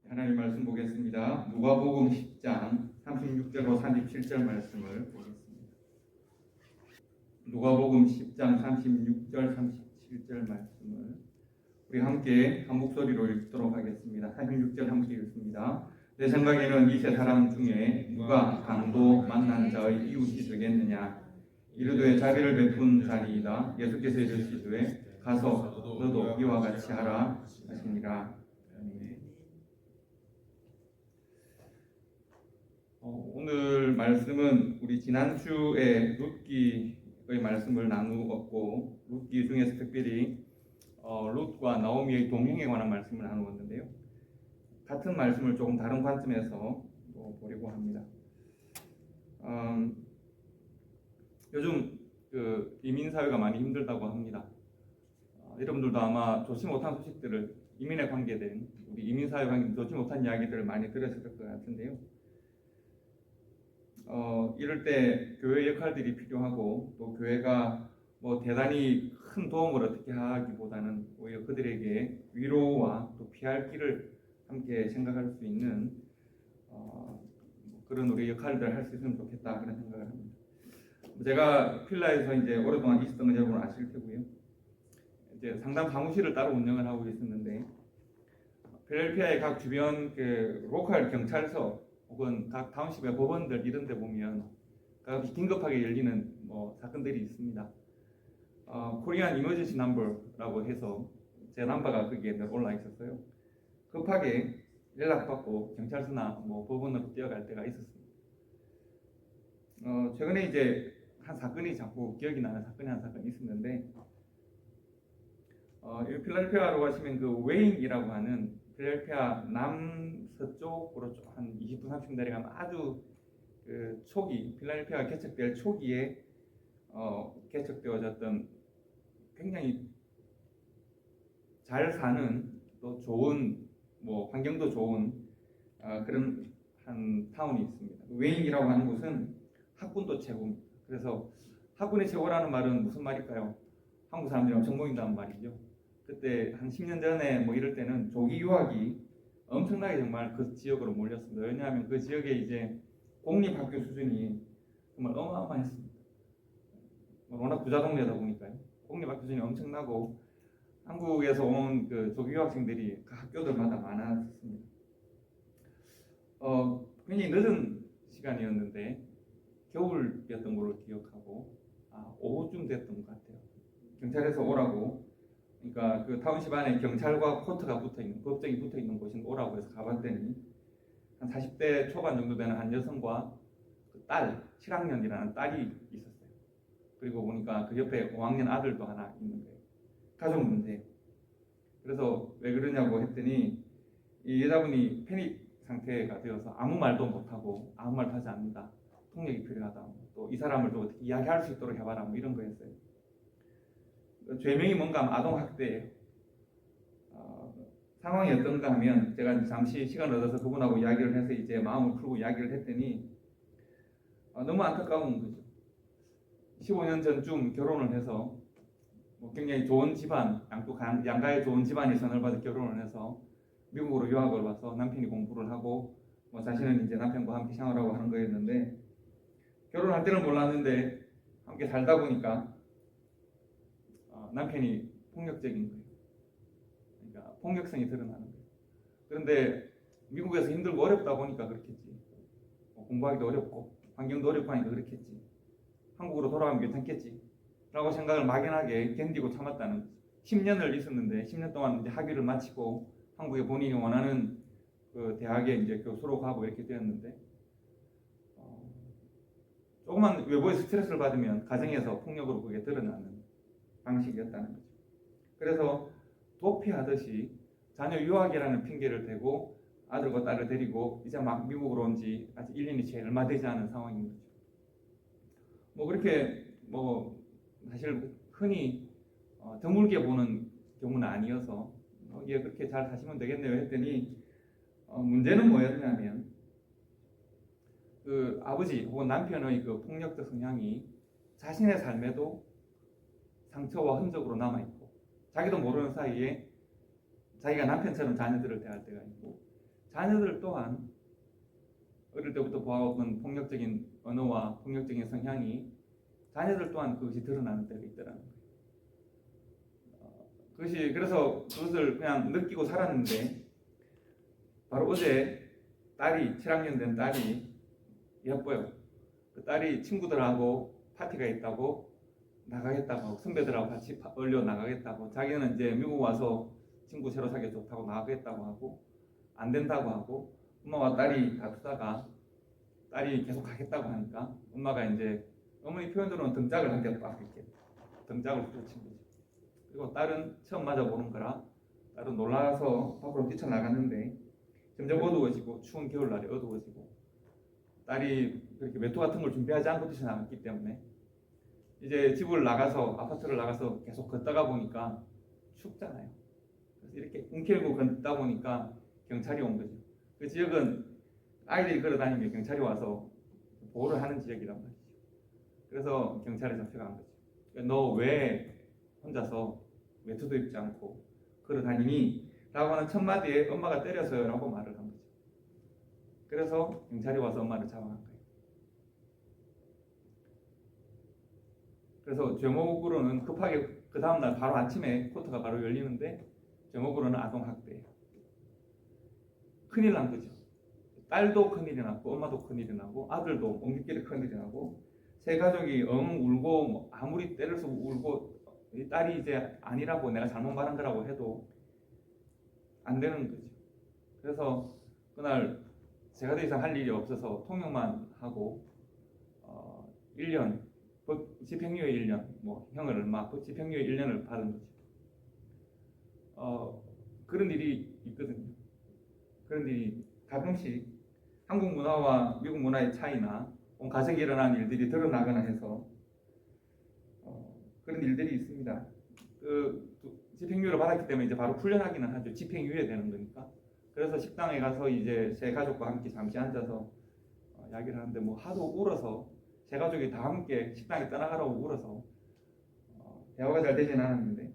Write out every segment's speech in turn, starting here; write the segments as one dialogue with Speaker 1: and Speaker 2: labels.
Speaker 1: 하나님 말씀 보겠습니다. 누가복음 10장 36절로 37절 말씀을 보겠습니다. 누가복음 10장 36절 37절 말씀을 우리 함께 한 목소리로 읽도록 하겠습니다. 36절 함께 읽습니다. 내 생각에는 이 세 사람 중에 누가 강도 만난 자의 이웃이 되겠느냐? 이르되 자비를 베푼 자니이다. 예수께서 이르시되 가서 너도 이와 같이 하라 하시니라. 오늘 말씀은 우리 지난주에 룻기의 말씀을 나누었고 룻기 중에서 특별히 룻과 나오미의 동행에 관한 말씀을 나누었는데요. 같은 말씀을 조금 다른 관점에서 보려고 합니다. 요즘 이민 사회가 많이 힘들다고 합니다. 여러분들도 아마 좋지 못한 소식들을 이민에 관계된 우리 이민 사회 관계 좋지 못한 이야기들을 많이 들으실 것 같은데요. 이럴 때 교회 역할들이 필요하고 또 교회가 대단히 큰 도움을 어떻게 하기보다는 오히려 그들에게 위로와 또 피할 길을 함께 생각할 수 있는 그런 우리 역할들을 할 수 있으면 좋겠다 그런 생각을 합니다. 제가 필라에서 이제 오랫동안 있었던 건 여러분 아실 테고요. 이제 상담 사무실을 따로 운영을 하고 있었는데 필라델피아의 각 주변 로컬 경찰서 혹은 각 타운십의 법원들 이런 데 보면 가끔씩 긴급하게 열리는 사건들이 있습니다. 코리안 이머전시 넘버라고 해서 제 넘버가 거기에 올라 있었어요. 급하게 연락받고 경찰서나 법원으로 뛰어갈 때가 있었습니다. 최근에 이제 한 사건이 자꾸 기억이 나는 사건이 한 사건이 있었는데 필라델피아로 가시면 그 웨인이라고 하는 필라델피아 남서쪽으로 한 20분 30분 내려가면 아주 초기 필라델피아가 개척될 초기에 개척되어졌던 굉장히 잘 사는 또 좋은 환경도 좋은 그런 한 타운이 있습니다. 웨인이라고 하는 곳은 학군도 최고입니다. 그래서 학군이 최고라는 말은 무슨 말일까요? 한국 사람들이 엄청 모인다는 말이죠. 그때 한 10년 전에 이럴 때는 조기 유학이 엄청나게 정말 그 지역으로 몰렸습니다. 왜냐하면 그 지역에 이제 공립학교 수준이 정말 어마어마했습니다. 워낙 부자 동네다 보니까요. 공립학교 수준이 엄청나고 한국에서 온 그 조기 유학생들이 그 학교들마다 많았습니다. 굉장히 늦은 시간이었는데 겨울이었던 걸로 기억하고 오후쯤 됐던 것 같아요. 경찰에서 오라고 그러니까 그 타운십 안에 경찰과 코트가 붙어있는 법정이 붙어있는 곳인 오라고 해서 가봤더니 한 40대 초반 정도 되는 한 여성과 그 딸 7학년이라는 딸이 있었어요. 그리고 보니까 그 옆에 5학년 아들도 하나 있는 거예요. 가족 문제. 그래서 왜 그러냐고 했더니 이 여자분이 패닉 상태가 되어서 아무 말도 못하고 아무 말도 하지 않는다. 통역이 필요하다. 또 이 사람을 또 어떻게 이야기할 수 있도록 해봐라. 이런 거였어요. 죄명이 뭔가 아동학대예요. 상황이 어떤가 하면 제가 잠시 시간을 얻어서 그분하고 이야기를 해서 이제 마음을 풀고 이야기를 했더니 너무 안타까운 거죠. 15년 전쯤 결혼을 해서 굉장히 좋은 집안, 양가의 좋은 집안이 선을 받아 결혼을 해서 미국으로 유학을 와서 남편이 공부를 하고 자신은 이제 남편과 함께 생활하고 하는 거였는데 결혼할 때는 몰랐는데 함께 살다 보니까 남편이 폭력적인 거예요. 그러니까 폭력성이 드러나는 거예요. 그런데 미국에서 힘들고 어렵다 보니까 그렇겠지. 공부하기도 어렵고 환경도 어렵고 하니까 그렇겠지. 한국으로 돌아가면 괜찮겠지. 라고 생각을 막연하게 견디고 참았다는 거죠. 10년을 있었는데 10년 동안 이제 학위를 마치고 한국에 본인이 원하는 그 대학에 이제 교수로 가고 이렇게 되었는데 조그만 외부의 스트레스를 받으면 가정에서 폭력으로 그게 드러나는 방식이었다는 거죠. 그래서 도피하듯이 자녀 유학이라는 핑계를 대고 아들과 딸을 데리고 이제 막 미국으로 온 지 아직 1년이 채 얼마 되지 않은 상황인 거죠. 그렇게 사실 흔히 드물게 보는 경우는 아니어서 예, 그렇게 잘 사시면 되겠네요 했더니 문제는 뭐였냐면 그 아버지 혹은 남편의 그 폭력적 성향이 자신의 삶에도 상처와 흔적으로 남아있고 자기도 모르는 사이에 자기가 남편처럼 자녀들을 대할 때가 있고 자녀들 또한 어릴 때부터 보아왔던 폭력적인 언어와 폭력적인 성향이 자녀들 또한 그것이 드러나는 때가 있더라는 거예요. 그래서 그것을 그냥 느끼고 살았는데 바로 어제 딸이 7학년 된 딸이 예뻐요. 그 딸이 친구들하고 파티가 있다고 나가겠다고 선배들하고 같이 얼려 나가겠다고 자기는 이제 미국 와서 친구 새로 사귀어 좋다고 나가겠다고 하고 안 된다고 하고 엄마와 딸이 다투다가 딸이 계속 가겠다고 하니까 엄마가 이제 어머니 표현으로는 등짝을 한 대 빡 이렇게 등짝을 후려친 거죠. 그리고 딸은 처음 맞아보는 거라 딸은 놀라서 밖으로 뛰쳐나갔는데 점점 어두워지고 추운 겨울날이 어두워지고 딸이 그렇게 외투 같은 걸 준비하지 않고 뛰쳐나갔기 때문에 이제 집을 나가서 아파트를 나가서 계속 걷다가 보니까 춥잖아요. 그래서 이렇게 움켜쥐고 걷다 보니까 경찰이 온 거죠. 그 지역은 아이들이 걸어다니면 경찰이 와서 보호를 하는 지역이란 말이죠. 그래서 경찰에 잡혀간 거죠. 너 왜 혼자서 외투도 입지 않고 걸어다니니? 라고 하는 첫 마디에 엄마가 때려서요 라고 말을 한 거죠. 그래서 경찰이 와서 엄마를 잡아간 거예요. 그래서 제목으로는 급하게 그 다음날 바로 아침에 코트가 바로 열리는데 제목으로는 아동학대예요. 큰일 난 거죠. 딸도 큰일이 났고 엄마도 큰일이 나고 아들도 옹기끼리 큰일이 나고 세 가족이 울고 아무리 때려서 울고 딸이 이제 아니라고 내가 잘못 말한 거라고 해도 안 되는 거죠. 그래서 그날 제가 더 이상 할 일이 없어서 통역만 하고 1년 집행유예 1년 형을 얼마 집행유예 1년을 받은 거죠. 그런 일이 있거든요. 그런 일이 가끔씩 한국 문화와 미국 문화의 차이나 가정에 일어난 일들이 드러나거나 해서 그런 일들이 있습니다. 집행유예를 받았기 때문에 이제 바로 풀려나기는 하죠. 집행유예 되는 거니까. 그래서 식당에 가서 이제 제 가족과 함께 잠시 앉아서 이야기를 하는데 하도 울어서 제 가족이 다 함께 식당에 떠나가라고 울어서 대화가 잘 되진 않았는데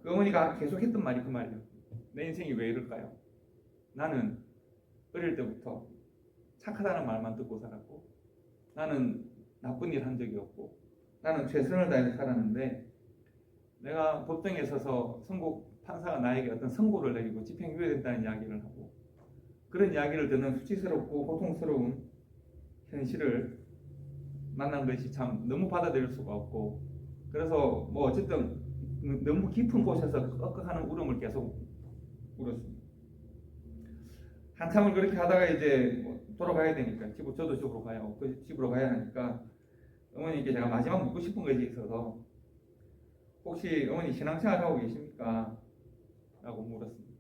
Speaker 1: 그 어머니가 계속 했던 말이 그 말이에요. 내 인생이 왜 이럴까요? 나는 어릴 때부터 착하다는 말만 듣고 살았고 나는 나쁜 일 한 적이 없고 나는 최선을 다해서 살았는데 내가 법정에 서서 판사가 나에게 어떤 선고를 내리고 집행유예된다는 이야기를 하고 그런 이야기를 듣는 수치스럽고 고통스러운 현실을 만난 것이 참 너무 받아들일 수가 없고 그래서 어쨌든 너무 깊은 곳에서 꺽꺽하는 울음을 계속 울었습니다. 한참을 그렇게 하다가 이제 돌아가야 되니까 저도 집으로 가야 하니까 어머니께 제가 마지막 묻고 싶은 것이 있어서 혹시 어머니 신앙생활 하고 계십니까? 라고 물었습니다.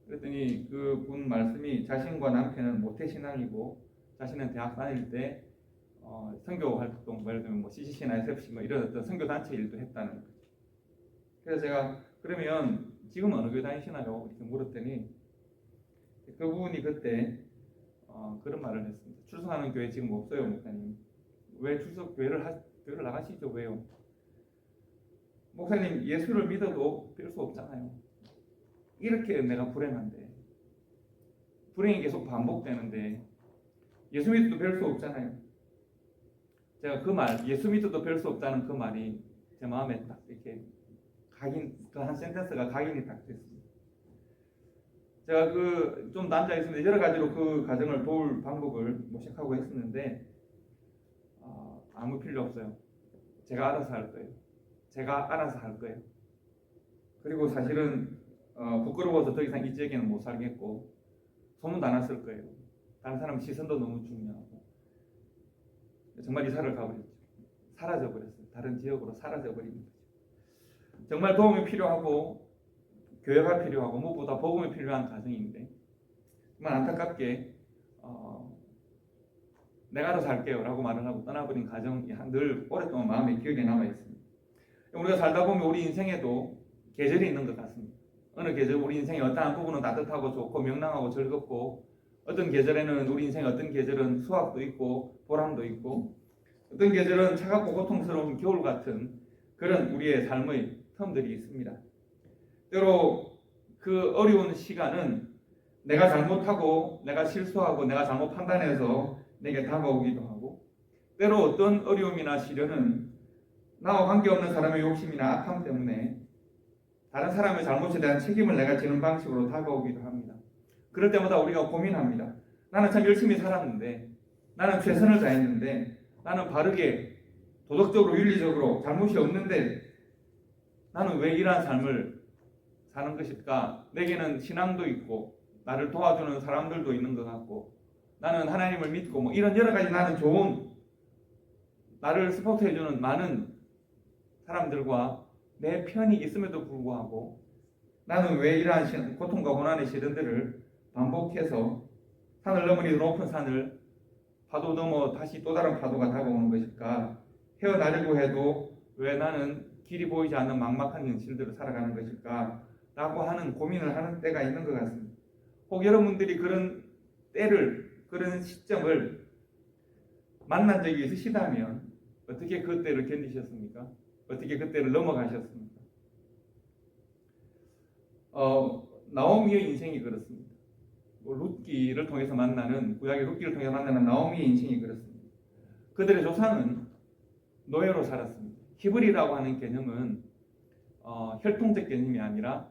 Speaker 1: 그랬더니 그분 말씀이 자신과 남편은 모태신앙이고 자신은 대학 다닐 때 선교 활동, 예를 들면 CCC나 SFC 이런 어떤 선교 단체 일도 했다는 거죠. 그래서 제가 그러면 지금 어느 교회 다니시나요? 이렇게 물었더니 그분이 그때 그런 말을 했습니다. 출석하는 교회 지금 없어요, 목사님. 왜 교회를 나가시죠? 왜요? 목사님, 예수를 믿어도 별 수 없잖아요. 이렇게 내가 불행한데 불행이 계속 반복되는데 예수 믿어도 별 수 없잖아요. 제가 그 말, 예수 믿어도 별 수 없다는 그 말이 제 마음에 딱 이렇게 그 한 센텐스가 각인이 딱 됐습니다. 제가 좀 앉아 있으면 여러 가지로 그 가정을 도울 방법을 모색하고 했었는데 아무 필요 없어요. 제가 알아서 할 거예요. 제가 알아서 할 거예요. 그리고 사실은 부끄러워서 더 이상 이 지역에는 못 살겠고 소문도 안 났을 거예요. 다른 사람 시선도 너무 중요하고 정말 이사를 가버렸죠. 사라져버렸어요. 다른 지역으로 사라져버린 거죠. 정말 도움이 필요하고 교회가 필요하고 무엇보다 복음이 필요한 가정인데 정말 안타깝게 내가 알아서 할게요 라고 말을 하고 떠나버린 가정이 늘 오랫동안 마음에 기억에 남아있습니다. 우리가 살다 보면 우리 인생에도 계절이 있는 것 같습니다. 어느 계절 우리 인생의 어떠한 부분은 따뜻하고 좋고 명랑하고 즐겁고 어떤 계절에는 우리 인생의 어떤 계절은 수확도 있고 보람도 있고 어떤 계절은 차갑고 고통스러운 겨울 같은 그런 우리의 삶의 텀들이 있습니다. 때로 그 어려운 시간은 내가 잘못하고 내가 실수하고 내가 잘못 판단해서 내게 다가오기도 하고, 때로 어떤 어려움이나 시련은 나와 관계없는 사람의 욕심이나 악함 때문에 다른 사람의 잘못에 대한 책임을 내가 지는 방식으로 다가오기도 합니다. 그럴 때마다 우리가 고민합니다. 나는 참 열심히 살았는데, 나는 최선을 다했는데, 나는 바르게 도덕적으로 윤리적으로 잘못이 없는데 나는 왜 이러한 삶을 사는 것일까? 내게는 신앙도 있고 나를 도와주는 사람들도 있는 것 같고 나는 하나님을 믿고 뭐 이런 여러 가지 나는 좋은 나를 서포트해주는 많은 사람들과 내 편이 있음에도 불구하고 나는 왜 이러한 고통과 고난의 시련들을 반복해서 산을 넘으니 높은 산을 파도 넘어 다시 또 다른 파도가 다가오는 것일까? 헤어나려고 해도 왜 나는 길이 보이지 않는 막막한 현실들을 살아가는 것일까? 라고 하는 고민을 하는 때가 있는 것 같습니다. 혹 여러분들이 그런 때를, 그런 시점을 만난 적이 있으시다면 어떻게 그 때를 견디셨습니까? 어떻게 그 때를 넘어가셨습니까? 나오미의 인생이 그렇습니다. 룻기를 통해서 만나는, 구약의 룻기를 통해서 만나는 나오미의 인생이 그렇습니다. 그들의 조상은 노예로 살았습니다. 히브리라고 하는 개념은 혈통적 개념이 아니라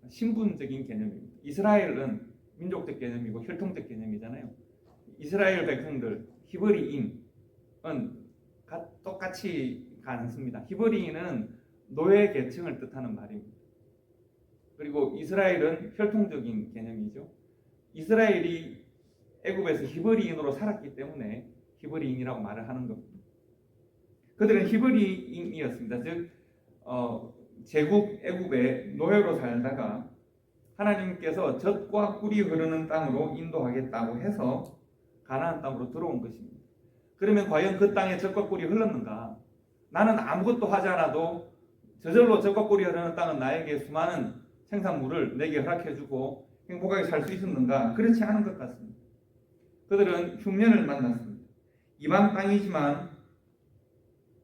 Speaker 1: 신분적인 개념입니다. 이스라엘은 민족적 개념이고 혈통적 개념이잖아요. 이스라엘 백성들, 히브리인은 똑같이 않습니다. 히브리인은 노예 계층을 뜻하는 말입니다. 그리고 이스라엘은 혈통적인 개념이죠. 이스라엘이 애굽에서 히브리인으로 살았기 때문에 히브리인이라고 말을 하는 겁니다. 그들은 히브리인이었습니다. 즉 제국 애굽의 노예로 살다가 하나님께서 젖과 꿀이 흐르는 땅으로 인도하겠다고 해서 가나안 땅으로 들어온 것입니다. 그러면 과연 그 땅에 젖과 꿀이 흘렀는가? 나는 아무것도 하지 않아도 저절로 젖과 꿀이 흐르는 땅은 나에게 수많은 생산물을 내게 허락해주고 행복하게 살 수 있었는가? 그렇지 않은 것 같습니다. 그들은 흉년을 만났습니다. 이방 땅이지만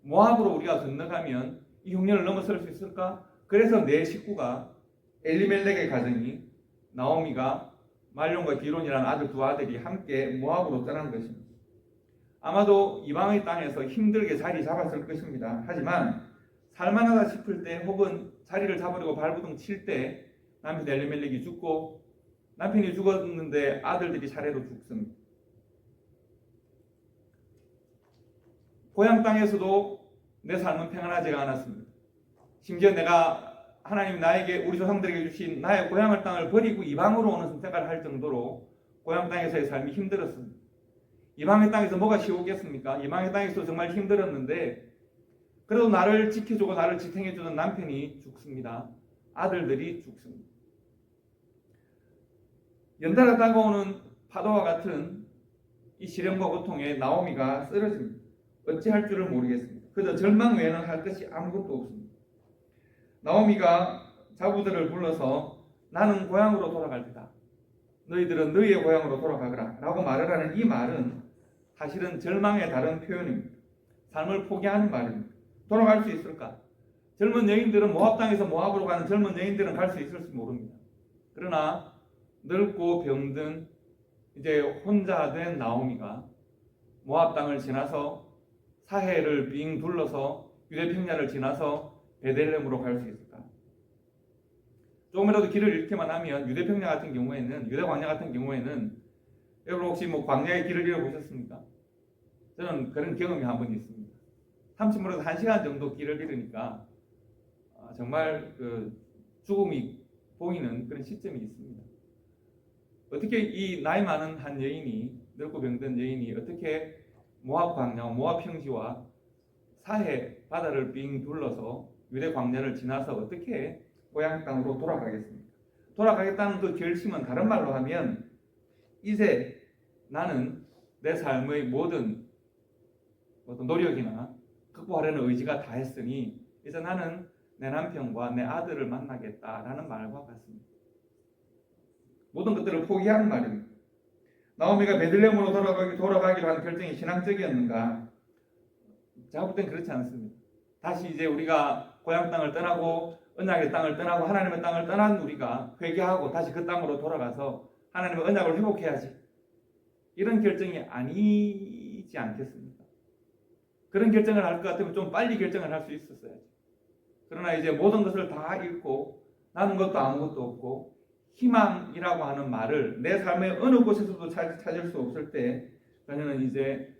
Speaker 1: 모압으로 우리가 건너가면 이 흉년을 넘어설 수 있을까? 그래서 네 식구가 엘리멜렉의 가정이 나오미가 말론과 기론이라는 아들 두 아들이 함께 모압으로 떠난 것입니다. 아마도 이방의 땅에서 힘들게 자리 잡았을 것입니다. 하지만 살만하다 싶을 때 혹은 자리를 잡으려고 발부둥 칠 때 남편 엘리멜렉이 죽고 남편이 죽었는데 아들들이 차례로 죽습니다. 고향 땅에서도 내 삶은 평안하지가 않았습니다. 심지어 내가 하나님 나에게 우리 조상들에게 주신 나의 고향의 땅을 버리고 이방으로 오는 선택을 할 정도로 고향 땅에서의 삶이 힘들었습니다. 이방의 땅에서 뭐가 쉬웠겠습니까? 이방의 땅에서 정말 힘들었는데 그래도 나를 지켜주고 나를 지탱해주는 남편이 죽습니다. 아들들이 죽습니다. 연달아 다가오는 파도와 같은 이 시련과 고통에 나오미가 쓰러집니다. 어찌할 줄을 모르겠습니다. 그저 절망 외에는 할 것이 아무것도 없습니다. 나오미가 자부들을 불러서 나는 고향으로 돌아갈 테다. 너희들은 너희의 고향으로 돌아가거라 라고 말을 하는 이 말은 사실은 절망의 다른 표현입니다. 삶을 포기하는 말입니다. 돌아갈 수 있을까? 젊은 여인들은 모압 땅에서 모압으로 가는 젊은 여인들은 갈 수 있을지 모릅니다. 그러나 늙고 병든 이제 혼자 된 나오미가 모압 땅을 지나서 사해를 빙 둘러서 유대평야를 지나서 베들레헴으로 갈 수 있을까? 조금이라도 길을 잃기만 하면 유대평야 같은 경우에는 유대 광야 같은 경우에는 여러분 혹시 뭐 광야의 길을 잃어보셨습니까? 저는 그런 경험이 한 번 있습니다. 30분에서 1시간 정도 길을 잃으니까 정말 그 죽음이 보이는 그런 시점이 있습니다. 어떻게 이 나이 많은 한 여인이 늙고 병든 여인이 어떻게 모압 광야, 모압 평지와 사해 바다를 빙 둘러서 유대 광야를 지나서 어떻게 고향 땅으로 돌아가겠습니까? 돌아가겠다는 그 결심은 다른 말로 하면 이제 나는 내 삶의 모든 어떤 노력이나 극복하려는 의지가 다 했으니 이제 나는 내 남편과 내 아들을 만나겠다라는 말과 같습니다. 모든 것들을 포기하는 말입니다. 나오미가 베들레헴으로 돌아가기로 한 결정이 신앙적이었는가? 제가 볼 땐 그렇지 않습니다. 다시 이제 우리가 고향 땅을 떠나고 언약의 땅을 떠나고 하나님의 땅을 떠난 우리가 회개하고 다시 그 땅으로 돌아가서 하나님의 언약을 회복해야지. 이런 결정이 아니지 않겠습니까? 그런 결정을 할 것 같으면 좀 빨리 결정을 할 수 있었어야지. 그러나 이제 모든 것을 다 잃고 남은 것도 아무것도 없고 희망이라고 하는 말을 내 삶의 어느 곳에서도 찾을 수 없을 때 그녀는 이제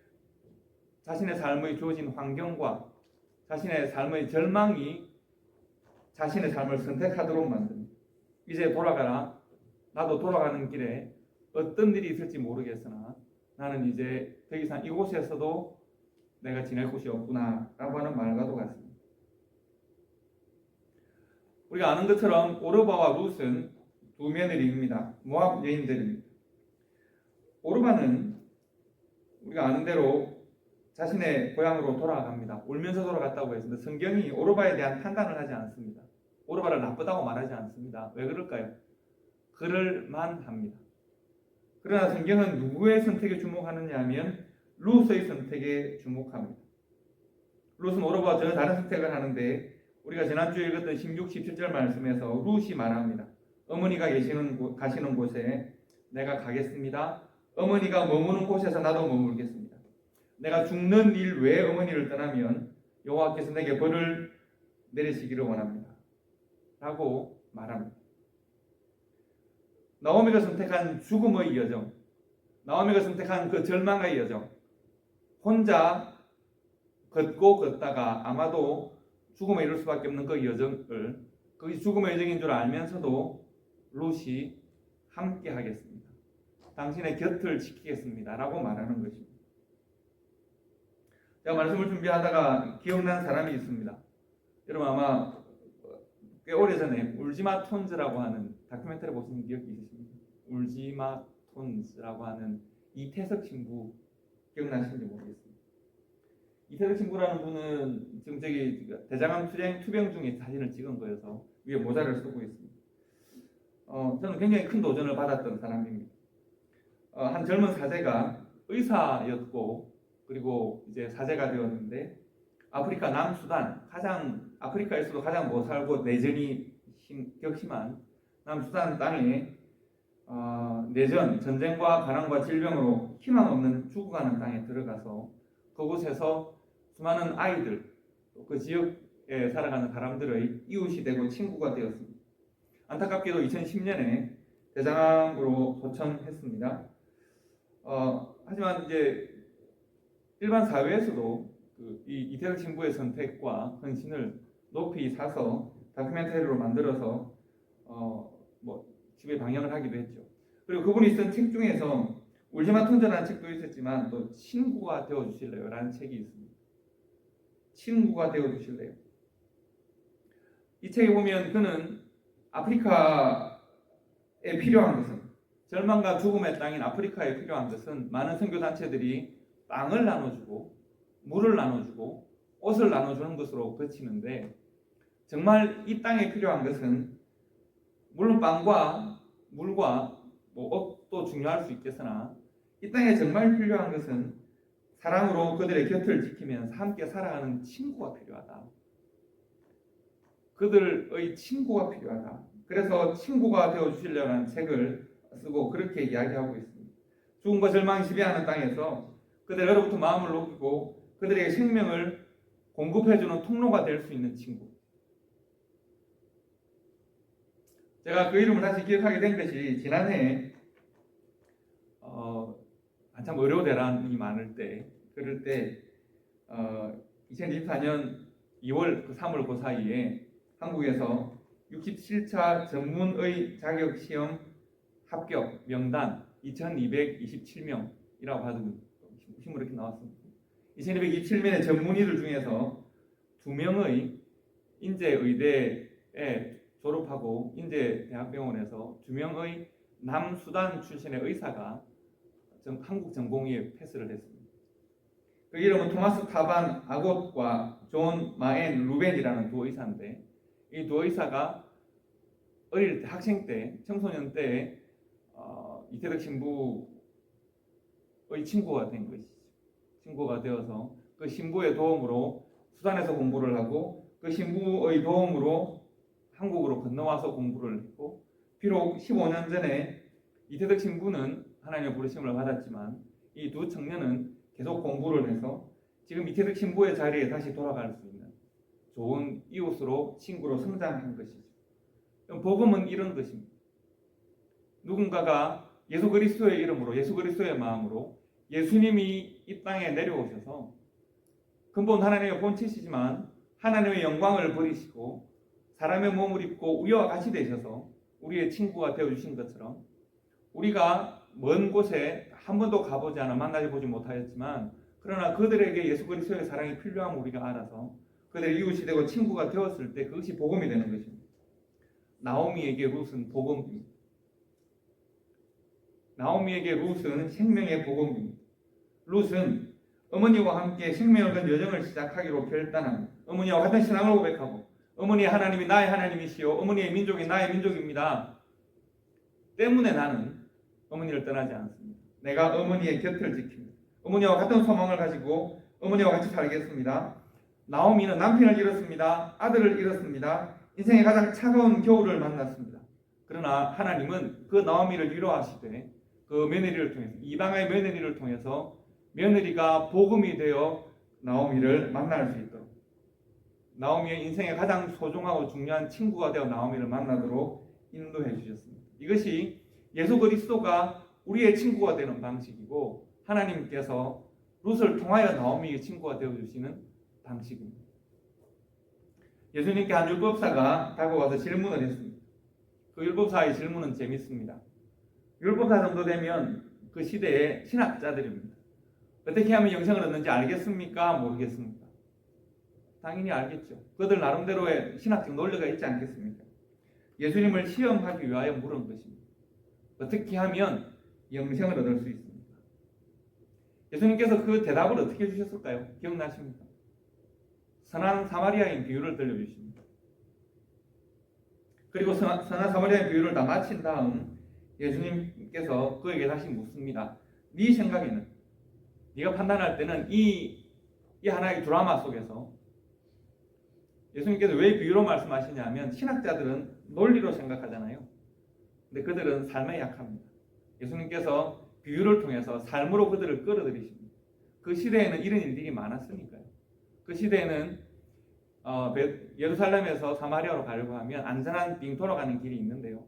Speaker 1: 자신의 삶의 주어진 환경과 자신의 삶의 절망이 자신의 삶을 선택하도록 만듭니다. 이제 돌아가라. 나도 돌아가는 길에 어떤 일이 있을지 모르겠으나 나는 이제 더 이상 이곳에서도 내가 지낼 곳이 없구나 라고 하는 말과도 같습니다. 우리가 아는 것처럼 오르바와 룻은 두 며느리입니다. 모압 여인들입니다. 오르바는 우리가 아는 대로 자신의 고향으로 돌아갑니다. 울면서 돌아갔다고 했습니다. 성경이 오르바에 대한 판단을 하지 않습니다. 오르바를 나쁘다고 말하지 않습니다. 왜 그럴까요? 그럴만합니다. 그러나 성경은 누구의 선택에 주목하느냐 하면 룻의 선택에 주목합니다. 룻은 오르바와 전혀 다른 선택을 하는데 우리가 지난주에 읽었던 16, 17절 말씀에서 룻이 말합니다. 어머니가 가시는 곳에 내가 가겠습니다. 어머니가 머무는 곳에서 나도 머물겠습니다. 내가 죽는 일 외에 어머니를 떠나면 여호와께서 내게 벌을 내리시기를 원합니다. 라고 말합니다. 나오미가 선택한 죽음의 여정, 나오미가 선택한 그 절망의 여정, 혼자 걷고 걷다가 아마도 죽음에 이를 수밖에 없는 그 여정을 그 죽음의 여정인 줄 알면서도 룻이 함께 하겠습니다. 당신의 곁을 지키겠습니다. 라고 말하는 것입니다. 제가 말씀을 준비하다가 기억난 사람이 있습니다. 여러분 아마 꽤 오래전에 울지마 톤즈라고 하는 다큐멘터리 보신 기억이 있으십니까? 울지마 톤즈라고 하는 이태석 신부 기억나시는지 모르겠습니다. 이태석 신부라는 분은 지금 저기 대장암 투병 중에 사진을 찍은 거여서 위에 모자를 쓰고 있습니다. 저는 굉장히 큰 도전을 받았던 사람입니다. 한 젊은 사제가 의사였고 그리고 이제 사제가 되었는데 아프리카 남수단 아프리카에서도 가장 못 살고 내전이 격심한 남수단 땅에 내전, 전쟁과 가난과 질병으로 희망 없는 죽어가는 땅에 들어가서 그곳에서 수많은 아이들, 그 지역에 살아가는 사람들의 이웃이 되고 친구가 되었습니다. 안타깝게도 2010년에 대장암으로 소천했습니다. 하지만 이제 일반 사회에서도 이 이태석 신부의 선택과 헌신을 높이 사서 다큐멘터리로 만들어서 집에 방영을 하기도 했죠. 그리고 그분이 쓴 책 중에서 울지마 톤즈라는 책도 있었지만 또 친구가 되어주실래요? 라는 책이 있습니다. 친구가 되어주실래요? 이 책에 보면 그는 아프리카에 필요한 것은 절망과 죽음의 땅인 아프리카에 필요한 것은 많은 선교단체들이 땅을 나눠주고 물을 나눠주고 옷을 나눠주는 것으로 그치는데 정말 이 땅에 필요한 것은 물론 빵과 물과 옷도 중요할 수 있겠으나 이 땅에 정말 필요한 것은 사랑으로 그들의 곁을 지키면서 함께 살아가는 친구가 필요하다. 그들의 친구가 필요하다. 그래서 친구가 되어주시려는 책을 쓰고 그렇게 이야기하고 있습니다. 죽음과 절망이 지배하는 땅에서 그들로부터 마음을 녹이고 그들에게 생명을 공급해주는 통로가 될 수 있는 친구. 제가 그 이름을 다시 기억하게 된 것이 지난해 한참 의료 대란이 많을 때 그럴 때 2024년 2월 3월 그 사이에 한국에서 67차 전문의 자격시험 합격 명단 2227명이라고 하던 신문에 이렇게 나왔습니다. 2227명의 전문의들 중에서 2명의 인제의대에 졸업하고 인제대학병원에서 2명의 남수단 출신의 의사가 한국 전공의에 패스를 했습니다. 그 이름은 토마스 타반 아곳과 존 마엔 루벤이라는 두 의사인데 이 두 의사가 어릴 때 학생 때 청소년 때 이태석 신부의 친구가 된 것이죠. 친구가 되어서 그 신부의 도움으로 수단에서 공부를 하고 그 신부의 도움으로 한국으로 건너와서 공부를 했고, 비록 15년 전에 이태덕 신부는 하나님의 부르심을 받았지만 이 두 청년은 계속 공부를 해서 지금 이태덕 신부의 자리에 다시 돌아갈 수 있는 좋은 이웃으로 친구로 성장한 것이죠. 복음은 이런 것입니다. 누군가가 예수 그리스도의 이름으로, 예수 그리스도의 마음으로 예수님이 이 땅에 내려오셔서 근본 하나님의 본체시지만 하나님의 영광을 버리시고 사람의 몸을 입고 우리와 같이 되셔서 우리의 친구가 되어주신 것처럼, 우리가 먼 곳에 한 번도 가보지 않아 만나지 보지 못하였지만 그러나 그들에게 예수 그리스도의 사랑이 필요함을 우리가 알아서 그들의 이웃이 되고 친구가 되었을 때 그것이 복음이 되는 것입니다. 나오미에게 룻은 복음입니다. 나오미에게 룻은 생명의 복음입니다. 룻은 어머니와 함께 생명을 건 여정을 시작하기로 결단합니다. 어머니와 같은 신앙을 고백하고, 어머니 하나님이 나의 하나님이시요 어머니의 민족이 나의 민족입니다 때문에 나는 어머니를 떠나지 않습니다. 내가 어머니의 곁을 지킵니다. 어머니와 같은 소망을 가지고 어머니와 같이 살겠습니다. 나오미는 남편을 잃었습니다. 아들을 잃었습니다. 인생의 가장 차가운 겨울을 만났습니다. 그러나 하나님은 그 나오미를 위로하시되 그 며느리를 통해서, 이방의 며느리를 통해서 며느리가 복음이 되어 나오미를 만날 수 있도록, 나오미의 인생의 가장 소중하고 중요한 친구가 되어 나오미를 만나도록 인도해 주셨습니다. 이것이 예수 그리스도가 우리의 친구가 되는 방식이고, 하나님께서 룻을 통하여 나오미의 친구가 되어 주시는 방식입니다. 예수님께 한 율법사가 다가와서 질문을 했습니다. 그 율법사의 질문은 재밌습니다. 율법사 정도 되면 그 시대의 신학자들입니다. 어떻게 하면 영생을 얻는지 알겠습니까? 모르겠습니까? 당연히 알겠죠. 그들 나름대로의 신학적 논리가 있지 않겠습니까? 예수님을 시험하기 위하여 물은 것입니다. 어떻게 하면 영생을 얻을 수 있습니까? 예수님께서 그 대답을 어떻게 해주셨을까요? 기억나십니까? 선한 사마리아인 비유를 들려주십니다. 그리고 선한 사마리아인 비유를 다 마친 다음 예수님께서 그에게 다시 묻습니다. 네 생각에는, 네가 판단할 때는 이 하나의 드라마 속에서 예수님께서 왜 비유로 말씀하시냐면, 신학자들은 논리로 생각하잖아요. 근데 그들은 삶에 약합니다. 예수님께서 비유를 통해서 삶으로 그들을 끌어들이십니다. 그 시대에는 이런 일들이 많았으니까요. 그 시대에는 예루살렘에서 사마리아로 가려고 하면 안전한 빙 돌아가는 길이 있는데요.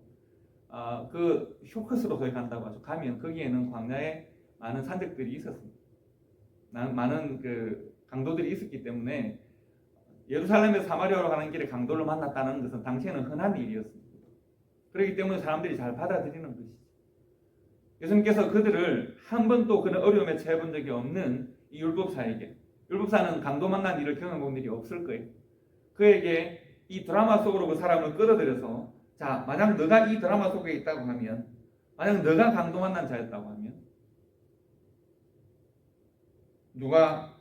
Speaker 1: 그 쇼커스로 거기 간다고 하죠. 가면 거기에는 광야에 많은 산적들이 있었습니다. 많은 그 강도들이 있었기 때문에 예루살렘에서 사마리아로 가는 길에 강도를 만났다는 것은 당시에는 흔한 일이었습니다. 그렇기 때문에 사람들이 잘 받아들이는 것이죠. 예수님께서 그들을 한 번도 그런 어려움에 처해 본 적이 없는 이 율법사에게, 율법사는 강도 만난 일을 경험해본 일이 없을 거예요. 그에게 이 드라마 속으로 그 사람을 끌어들여서, 자, 만약 너가 이 드라마 속에 있다고 하면, 만약 너가 강도 만난 자였다고 하면 누가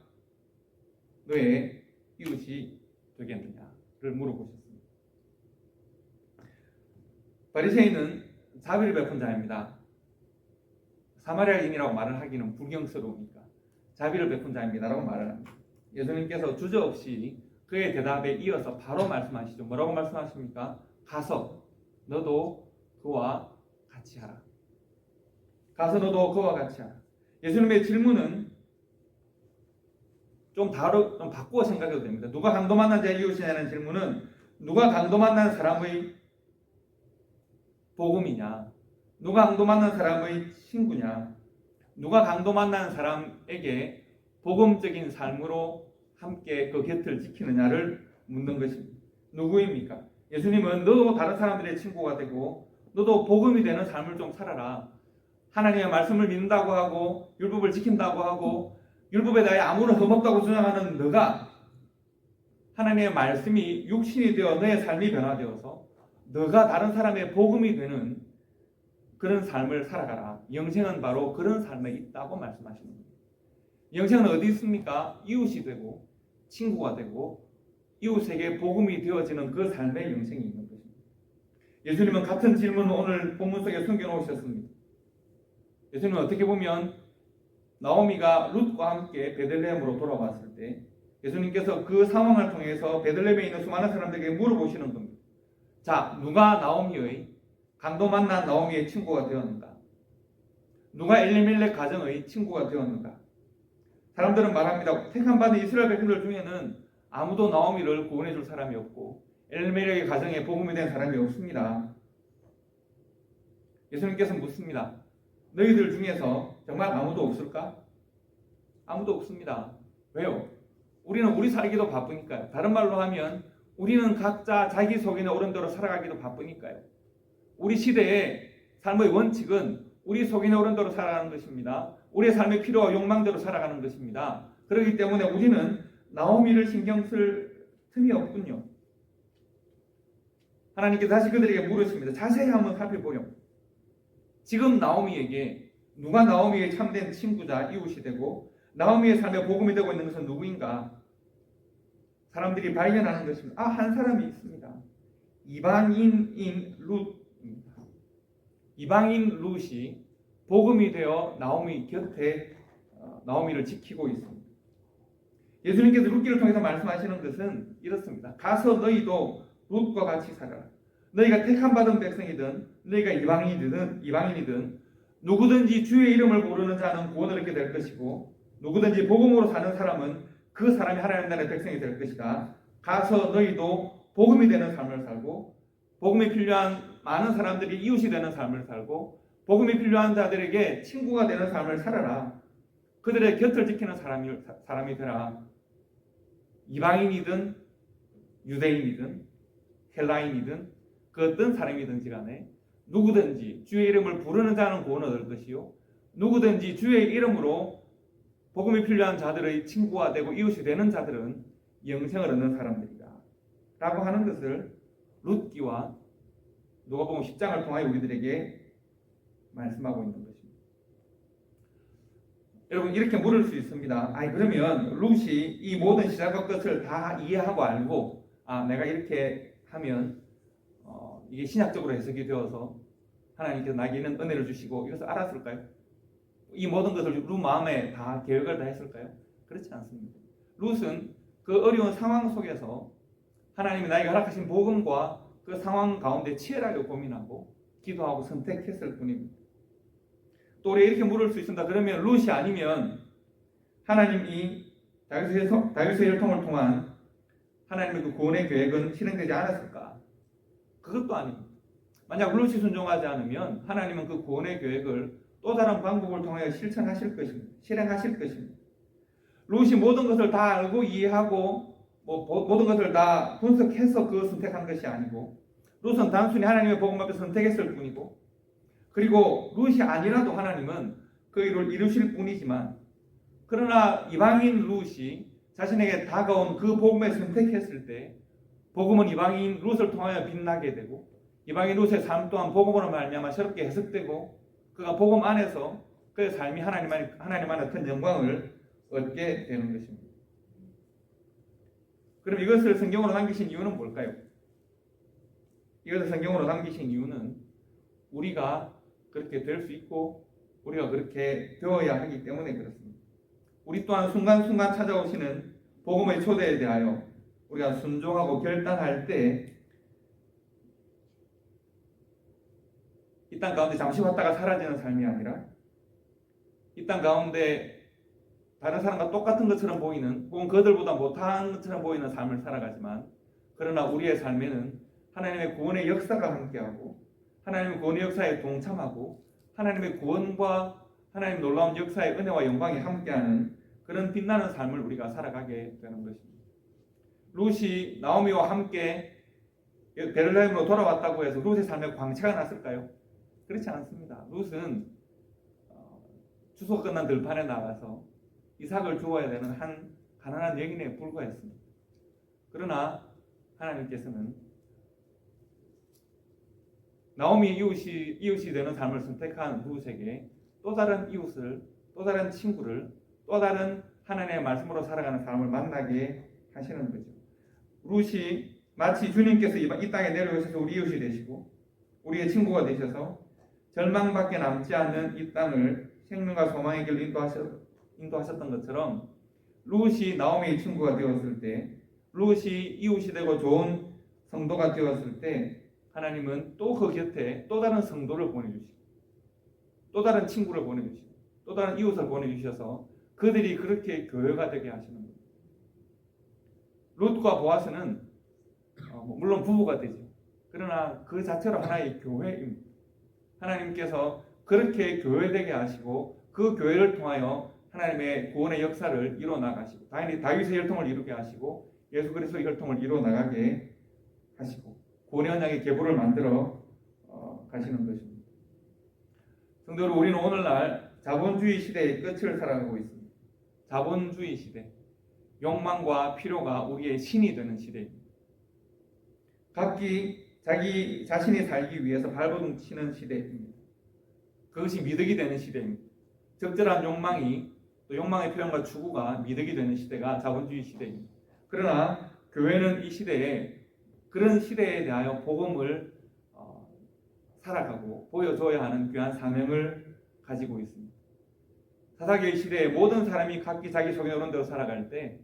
Speaker 1: 너의 이웃이 되겠느냐를 물어보셨습니다. 바리새인은 자비를 베푼 자입니다. 사마리아인이라고 말을 하기는 불경스러우니까 자비를 베푼 자입니다라고 말을 합니다. 예수님께서 주저없이 그의 대답에 이어서 바로 말씀하시죠. 뭐라고 말씀하십니까? 가서 너도 그와 같이 하라. 가서 너도 그와 같이 하라. 예수님의 질문은 좀 바꾸어 생각해도 됩니다. 누가 강도 만난 자의 이웃이냐는 질문은 누가 강도 만난 사람의 복음이냐, 누가 강도 만난 사람의 친구냐, 누가 강도 만난 사람에게 복음적인 삶으로 함께 그 곁을 지키느냐를 묻는 것입니다. 누구입니까? 예수님은 너도 다른 사람들의 친구가 되고 너도 복음이 되는 삶을 좀 살아라. 하나님의 말씀을 믿는다고 하고 율법을 지킨다고 하고 율법에 대해 아무런 흠없다고 주장하는 너가 하나님의 말씀이 육신이 되어 너의 삶이 변화되어서 너가 다른 사람의 복음이 되는 그런 삶을 살아가라. 영생은 바로 그런 삶에 있다고 말씀하시는 겁니다. 영생은 어디 있습니까? 이웃이 되고 친구가 되고 이웃에게 복음이 되어지는 그 삶의 영생이 있는 것입니다. 예수님은 같은 질문을 오늘 본문 속에 숨겨놓으셨습니다. 예수님은 어떻게 보면 나오미가 룻과 함께 베들레헴으로 돌아왔을 때 예수님께서 그 상황을 통해서 베들레헴에 있는 수많은 사람들에게 물어보시는 겁니다. 자, 누가 강도 만난 나오미의 친구가 되었는가? 누가 엘리멜렉 가정의 친구가 되었는가? 사람들은 말합니다. 택함받은 이스라엘 백성들 중에는 아무도 나오미를 구원해 줄 사람이 없고 엘리멜렉의 가정에 복음이 된 사람이 없습니다. 예수님께서 묻습니다. 너희들 중에서 정말 아무도 없을까? 아무도 없습니다. 왜요? 우리는 우리 살기도 바쁘니까요. 다른 말로 하면 우리는 각자 자기 속인의 오른대로 살아가기도 바쁘니까요. 우리 시대의 삶의 원칙은 우리 속인의 오른대로 살아가는 것입니다. 우리의 삶의 필요와 욕망대로 살아가는 것입니다. 그렇기 때문에 우리는 나오미를 신경 쓸 틈이 없군요. 하나님께서 다시 그들에게 물으십니다. 자세히 한번 살펴보렴. 지금 나오미에게 누가 나오미의 참된 친구자 이웃이 되고 나오미의 삶에 복음이 되고 있는 것은 누구인가? 사람들이 발견하는 것입니다. 한 사람이 있습니다. 이방인인 룻입니다. 이방인 룻이 복음이 되어 나오미 곁에 나오미를 지키고 있습니다. 예수님께서 룻기를 통해서 말씀하시는 것은 이렇습니다. 가서 너희도 룻과 같이 살아라. 너희가 택함받은 백성이든 너희가 이방인이든 누구든지 주의 이름을 부르는 자는 구원을 얻게 될 것이고 누구든지 복음으로 사는 사람은 그 사람이 하나님 나라의 백성이 될 것이다. 가서 너희도 복음이 되는 삶을 살고 복음이 필요한 많은 사람들이 이웃이 되는 삶을 살고 복음이 필요한 자들에게 친구가 되는 삶을 살아라. 그들의 곁을 지키는 사람이 되라. 이방인이든 유대인이든 헬라인이든 그 어떤 사람이든지 간에 누구든지 주의 이름을 부르는 자는 구원을 얻을 것이요 누구든지 주의 이름으로 복음이 필요한 자들의 친구가 되고 이웃이 되는 자들은 영생을 얻는 사람들이다 라고 하는 것을 룻기와 누가복음 10장을 통하여 우리들에게 말씀하고 있는 것입니다. 여러분 이렇게 물을 수 있습니다. 그러면 룻이 이 모든 시작과 끝을 다 이해하고 알고 내가 이렇게 하면 이게 신약적으로 해석이 되어서 하나님께서 나에게 있는 은혜를 주시고 이것을 알았을까요? 이 모든 것을 룻 마음에 다 계획을 다 했을까요? 그렇지 않습니다. 룻은 그 어려운 상황 속에서 하나님이 나에게 허락하신 복음과 그 상황 가운데 치열하게 고민하고 기도하고 선택했을 뿐입니다. 또 우리가 이렇게 물을 수 있습니다. 그러면 룻이 아니면 하나님이 다윗의 혈통을 통한 하나님의 그 구원의 계획은 실행되지 않았을까? 그것도 아닙니다. 만약 룻이 순종하지 않으면 하나님은 그 구원의 계획을 또 다른 방법을 통해 실행하실 것입니다. 룻이 모든 것을 다 알고 이해하고 모든 것을 다 분석해서 그 선택한 것이 아니고 룻은 단순히 하나님의 복음 앞에 선택했을 뿐이고 그리고 룻이 아니라도 하나님은 그 일을 이루실 뿐이지만 그러나 이방인 룻이 자신에게 다가온 그 복음에 선택했을 때 복음은 이방인 룻을 통하여 빛나게 되고 이방인 룻의 삶 또한 복음으로 말미암아 새롭게 해석되고 그가 복음 안에서 그의 삶이 하나님 안에 큰 영광을 얻게 되는 것입니다. 그럼 이것을 성경으로 남기신 이유는 뭘까요? 이것을 성경으로 남기신 이유는 우리가 그렇게 될 수 있고 우리가 그렇게 되어야 하기 때문에 그렇습니다. 우리 또한 순간순간 찾아오시는 복음의 초대에 대하여 우리가 순종하고 결단할 때 이 땅 가운데 잠시 왔다가 사라지는 삶이 아니라 이 땅 가운데 다른 사람과 똑같은 것처럼 보이는 혹은 그들보다 못한 것처럼 보이는 삶을 살아가지만 그러나 우리의 삶에는 하나님의 구원의 역사가 함께하고 하나님의 구원의 역사에 동참하고 하나님의 구원과 하나님의 놀라운 역사의 은혜와 영광이 함께하는 그런 빛나는 삶을 우리가 살아가게 되는 것입니다. 룻이 나오미와 함께 베들레헴으로 돌아왔다고 해서 룻의 삶에 광채가 났을까요? 그렇지 않습니다. 룻은 추수 끝난 들판에 나가서 이삭을 주어야 되는 한 가난한 여인에 불과했습니다. 그러나 하나님께서는 나오미 이웃이 되는 삶을 선택한 룻에게 또 다른 이웃을, 또 다른 친구를, 또 다른 하나님의 말씀으로 살아가는 사람을 만나게 하시는 거죠. 룻이 마치 주님께서 이 땅에 내려오셔서 우리 이웃이 되시고 우리의 친구가 되셔서 절망밖에 남지 않는 이 땅을 생명과 소망의 길로 인도하셨던 것처럼 룻이 나오미의 친구가 되었을 때 룻이 이웃이 되고 좋은 성도가 되었을 때 하나님은 또 그 곁에 또 다른 성도를 보내주시고 또 다른 친구를 보내주시고 또 다른 이웃을 보내주셔서 그들이 그렇게 교회가 되게 하시는 겁니다. 롯과 보아스는 물론 부부가 되죠. 그러나 그 자체로 하나의 교회입니다. 하나님께서 그렇게 교회되게 하시고 그 교회를 통하여 하나님의 구원의 역사를 이루어 나가시고 당연히 다윗의 혈통을 이루게 하시고 예수 그리스도의 혈통을 이루어 나가게 하시고 구원의 언약의 계보를 만들어 가시는 것입니다. 성도 여러분, 우리는 오늘날 자본주의 시대의 끝을 살아가고 있습니다. 자본주의 시대, 욕망과 필요가 우리의 신이 되는 시대입니다. 각기 자기 자신이 살기 위해서 발버둥 치는 시대입니다. 그것이 미덕이 되는 시대입니다. 적절한 욕망이 또 욕망의 표현과 추구가 미덕이 되는 시대가 자본주의 시대입니다. 그러나 교회는 이 시대에 그런 시대에 대하여 복음을 살아가고 보여줘야 하는 귀한 사명을 가지고 있습니다. 사사기의 시대에 모든 사람이 각기 자기 속에 오른 대로 살아갈 때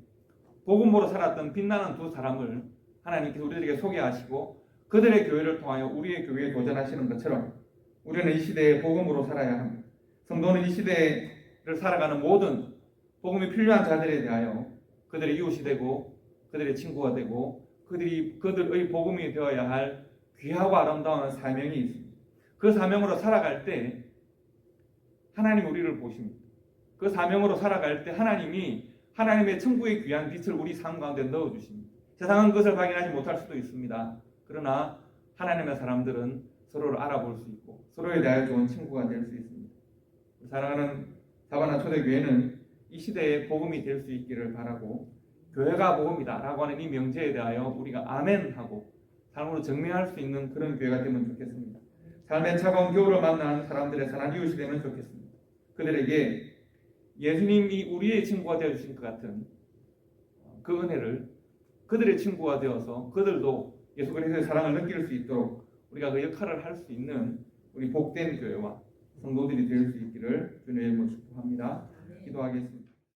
Speaker 1: 복음으로 살았던 빛나는 두 사람을 하나님께서 우리들에게 소개하시고 그들의 교회를 통하여 우리의 교회에 도전하시는 것처럼 우리는 이 시대에 복음으로 살아야 합니다. 성도는 이 시대를 살아가는 모든 복음이 필요한 자들에 대하여 그들의 이웃이 되고 그들의 친구가 되고 그들의 복음이 되어야 할 귀하고 아름다운 사명이 있습니다. 그 사명으로 살아갈 때 하나님 우리를 보십니다. 그 사명으로 살아갈 때 하나님이 하나님의 천국의 귀한 빛을 우리 삶 가운데 넣어주십니다. 세상은 그것을 발견하지 못할 수도 있습니다. 그러나 하나님의 사람들은 서로를 알아볼 수 있고 서로에 대하여 좋은 친구가 될 수 있습니다. 사랑하는 사바나 초대교회는 이 시대에 복음이 될 수 있기를 바라고 교회가 복음이다 라고 하는 이 명제에 대하여 우리가 아멘하고 삶으로 증명할 수 있는 그런 교회가 되면 좋겠습니다. 삶의 차가운 겨울을 만난 사람들의 선한 이웃이 되면 좋겠습니다. 그들에게 예수님이 우리의 친구가 되어주신 것 같은 그 은혜를 그들의 친구가 되어서 그들도 예수 그리스도의 사랑을 느낄 수 있도록 우리가 그 역할을 할 수 있는 우리 복된 교회와 성도들이 될 수 있기를 주님의 이름으로 축복합니다. 기도하겠습니다.